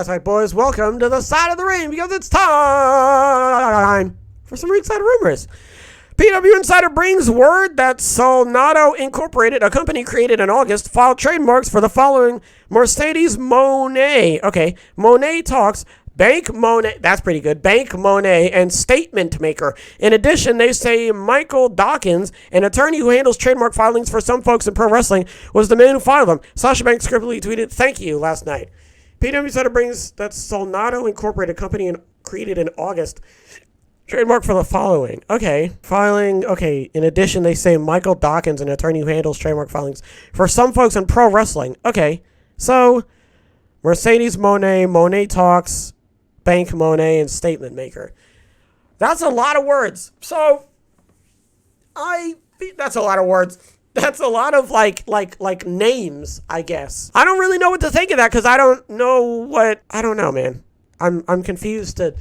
That's right, boys. Welcome to the side of the ring because it's time for some Ringside rumors. PW Insider brings word that Solnato Incorporated, a company created in August, filed trademarks for the following Mercedes Monet. Okay, Monet Talks, Bank Monet, that's pretty good, Bank Monet, and Statement Maker. In addition, they say Michael Dawkins, an attorney who handles trademark filings for some folks in pro wrestling, was the man who filed them. Sasha Banks scriptedly tweeted, "Thank you," last night. PW Insider brings that Solnato Incorporated, a company created in August, trademark for the following. Okay. Filing. Okay. In addition, they say Michael Dawkins, an attorney who handles trademark filings for some folks in pro wrestling. Okay. So, Mercedes Monet, Monet Talks, Bank Monet, and Statement Maker. That's a lot of words. So, that's a lot of words. That's a lot of like names, I guess. I don't really know what to think of that because I don't know, man. I'm confused to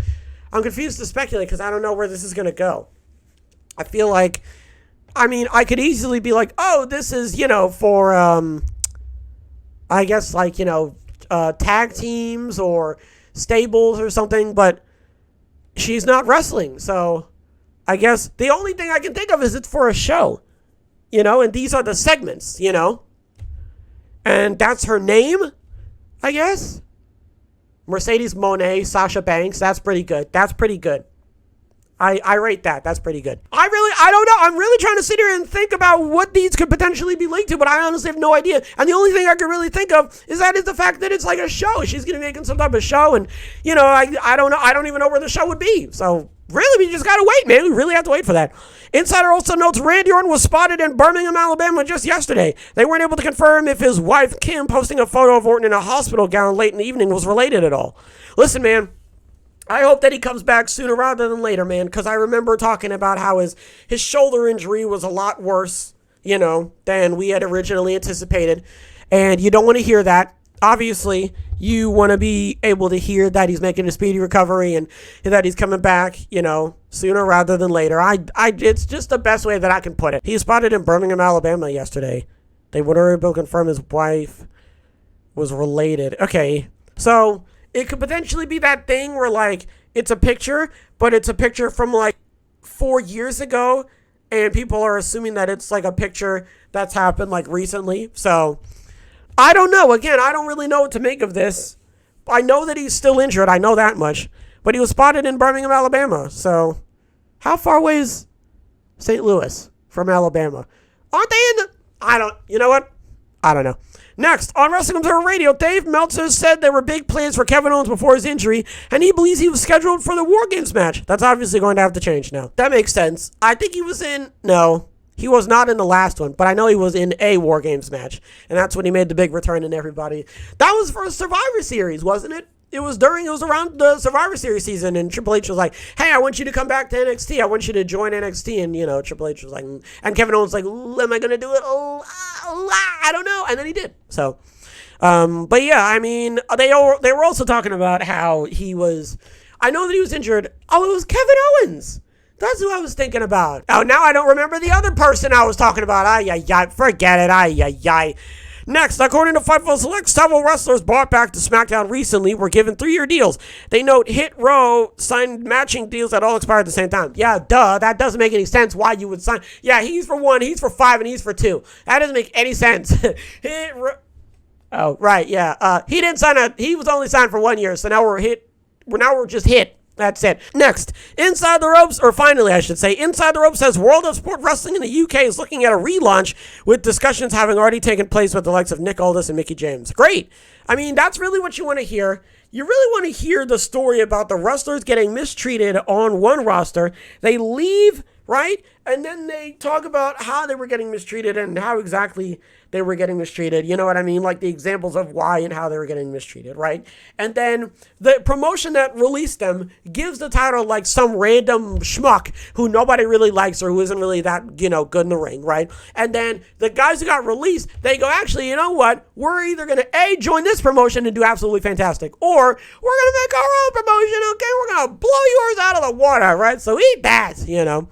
speculate because I don't know where this is going to go. I feel like, I could easily be like, oh, this is, for, I guess, tag teams or stables or something, but she's not wrestling. So I guess the only thing I can think of is it's for a show, and these are the segments, and that's her name, I guess. Mercedes Monet, Sasha Banks. That's pretty good. I rate that. That's pretty good. I don't know. I'm really trying to sit here and think about what these could potentially be linked to, but I honestly have no idea. And the only thing I can really think of is the fact that it's like a show. She's going to be making some type of show, and, I don't know. I don't even know where the show would be. So, really, we just got to wait, man. We really have to wait for that. Insider also notes Randy Orton was spotted in Birmingham, Alabama just yesterday. They weren't able to confirm if his wife, Kim, posting a photo of Orton in a hospital gown late in the evening was related at all. Listen, man, I hope that he comes back sooner rather than later, man, because I remember talking about how his shoulder injury was a lot worse, than we had originally anticipated. And you don't want to hear that. Obviously, you want to be able to hear that he's making a speedy recovery and that he's coming back, sooner rather than later. It's just the best way that I can put it. He was spotted in Birmingham, Alabama yesterday. They would already confirm his wife was related. Okay, so it could potentially be that thing where, it's a picture, but it's a picture from, 4 years ago, and people are assuming that it's, a picture that's happened, recently. So, I don't know. Again, I don't really know what to make of this. I know that he's still injured. I know that much. But he was spotted in Birmingham, Alabama. So, how far away is St. Louis from Alabama? Aren't they in the... You know what? I don't know. Next, on Wrestling Observer Radio, Dave Meltzer said there were big plans for Kevin Owens before his injury, and he believes he was scheduled for the War Games match. That's obviously going to have to change now. That makes sense. I think he was in... No. He was not in the last one, but I know he was in a War Games match, and that's when he made the big return and everybody. That was for a Survivor Series, wasn't it? It was around the Survivor Series season, and Triple H was like, hey, I want you to come back to NXT. I want you to join NXT, and, Triple H was like, and Kevin Owens was like, am I going to do it? I don't know. And then he did. So, but yeah, they were also talking about how he was, I know that he was injured. Oh, it was Kevin Owens. That's who I was thinking about. Oh, now I don't remember the other person I was talking about. Forget it. Next, according to Fightful Select, several wrestlers brought back to SmackDown recently were given 3-year deals. They note Hit Row signed matching deals that all expired at the same time. Yeah, duh. That doesn't make any sense why you would sign. Yeah, he's for 1, he's for 5, and he's for 2. That doesn't make any sense. Hit Row. Oh, right, yeah. He didn't sign he was only signed for 1 year, so now we're just Hit. That's it. Next, Inside the Ropes, or finally I should say, Inside the Ropes says World of Sport Wrestling in the UK is looking at a relaunch with discussions having already taken place with the likes of Nick Aldis and Mickie James. Great. That's really what you want to hear. You really want to hear the story about the wrestlers getting mistreated on one roster. They leave, right? And then they talk about how they were getting mistreated and how exactly they were getting mistreated. You know what I mean? Like the examples of why and how they were getting mistreated, right? And then the promotion that released them gives the title like some random schmuck who nobody really likes or who isn't really that, good in the ring, right? And then the guys who got released, they go, actually, you know what? We're either going to join this promotion and do absolutely fantastic, or we're going to make our own promotion, okay? We're going to blow yours out of the water, right? So eat that, So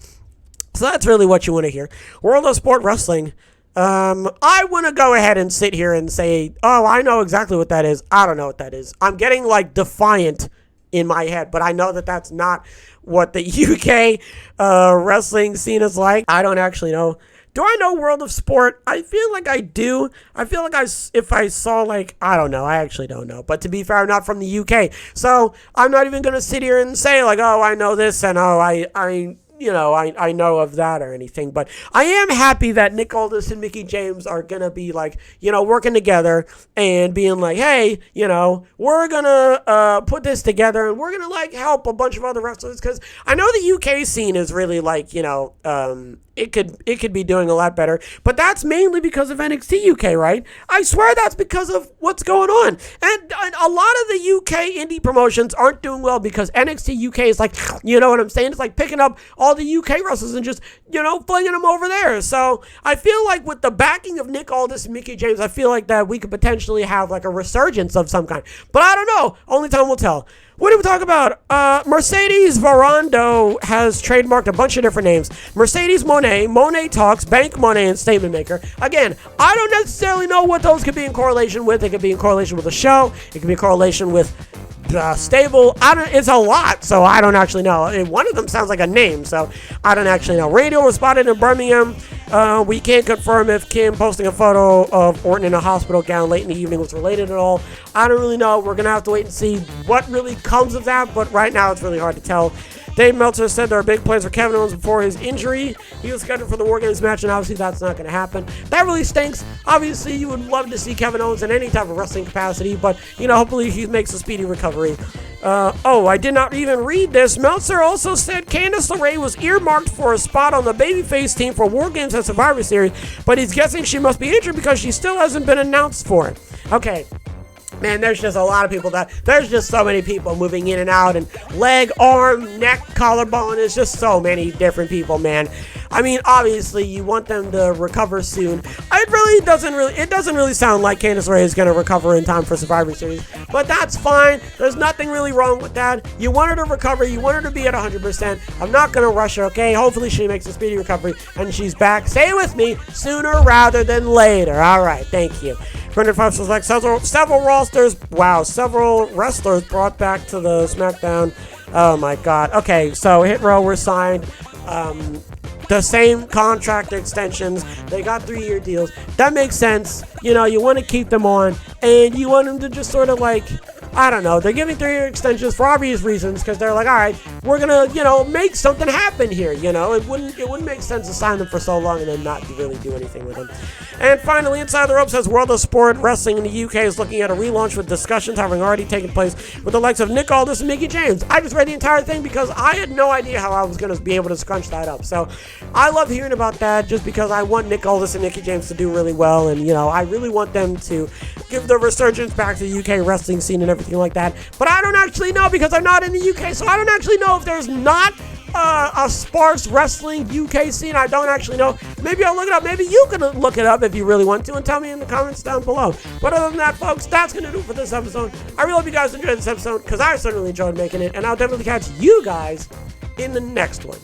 that's really what you want to hear. World of Sport Wrestling I want to go ahead and sit here and say, oh, I know exactly what that is. I don't know what that is. I'm getting like defiant in my head, but I know that that's not what the UK wrestling scene is like. I don't actually know. Do I know World of Sport? I feel like I do. I feel like if I saw like, I don't know. I actually don't know. But to be fair, I'm not from the UK. So I'm not even going to sit here and say like, oh, I know this and oh, I know of that or anything, but I am happy that Nick Aldis and Mickie James are going to be like, working together and being like, hey, we're going to put this together and we're going to like help a bunch of other wrestlers, because I know the UK scene is really like, it could be doing a lot better, but that's mainly because of NXT UK, right? I swear that's because of what's going on. And a lot of the UK indie promotions aren't doing well because NXT UK is like, you know what I'm saying? It's like picking up all the UK wrestlers and just, flinging them over there. So I feel like with the backing of Nick Aldis and Mickie James, I feel like that we could potentially have like a resurgence of some kind. But I don't know. Only time will tell. What did we talk about? Mercedes Varando has trademarked a bunch of different names. Mercedes Monet, Monet Talks, Bank Monet, and Statement Maker. Again, I don't necessarily know what those could be in correlation with. It could be in correlation with a show. It could be in correlation with stable. It's a lot, so I don't actually know. One of them sounds like a name, so I don't actually know. Radio was spotted in Birmingham. We can't confirm if Kim posting a photo of Orton in a hospital gown late in the evening was related at all. I don't really know. We're going to have to wait and see what really comes of that, but right now it's really hard to tell. Dave Meltzer said there are big plans for Kevin Owens before his injury. He was scheduled for the War Games match, and obviously that's not going to happen. That really stinks. Obviously, you would love to see Kevin Owens in any type of wrestling capacity, but, hopefully he makes a speedy recovery. I did not even read this. Meltzer also said Candice LeRae was earmarked for a spot on the babyface team for War Games and Survivor Series, but he's guessing she must be injured because she still hasn't been announced for it. Okay. Man, there's just a lot of people there's just so many people moving in and out, and leg, arm, neck, collarbone. It's just so many different people, man. I mean, obviously, you want them to recover soon. It doesn't really sound like Candice LeRae is going to recover in time for Survivor Series, but that's fine. There's nothing really wrong with that. You want her to recover. You want her to be at 100%. I'm not going to rush her, okay? Hopefully, she makes a speedy recovery, and she's back. Say it with me, sooner rather than later. All right, thank you. 25 select several wrestlers brought back to the SmackDown. Oh my God. Okay, so Hit Row were signed. The same contract extensions. They got 3-year deals. That makes sense. You want to keep them on, and you want them to just sort of like, I don't know. They're giving 3-year extensions for obvious reasons, because they're like, all right, we're gonna, make something happen here. It wouldn't make sense to sign them for so long and then not really do anything with them. And finally, Inside the Ropes says World of Sport Wrestling in the UK is looking at a relaunch with discussions having already taken place with the likes of Nick Aldis and Mickie James. I just read the entire thing because I had no idea how I was going to be able to scrunch that up. So I love hearing about that just because I want Nick Aldis and Mickie James to do really well. And, I really want them to give the resurgence back to the UK wrestling scene and everything like that. But I don't actually know because I'm not in the UK. So I don't actually know if there's not a sparse wrestling UK scene. I don't actually know. Maybe I'll look it up. Maybe you can look it up if you really want to and tell me in the comments down below. But other than that, folks, that's going to do it for this episode. I really hope you guys enjoyed this episode because I certainly enjoyed making it, and I'll definitely catch you guys in the next one.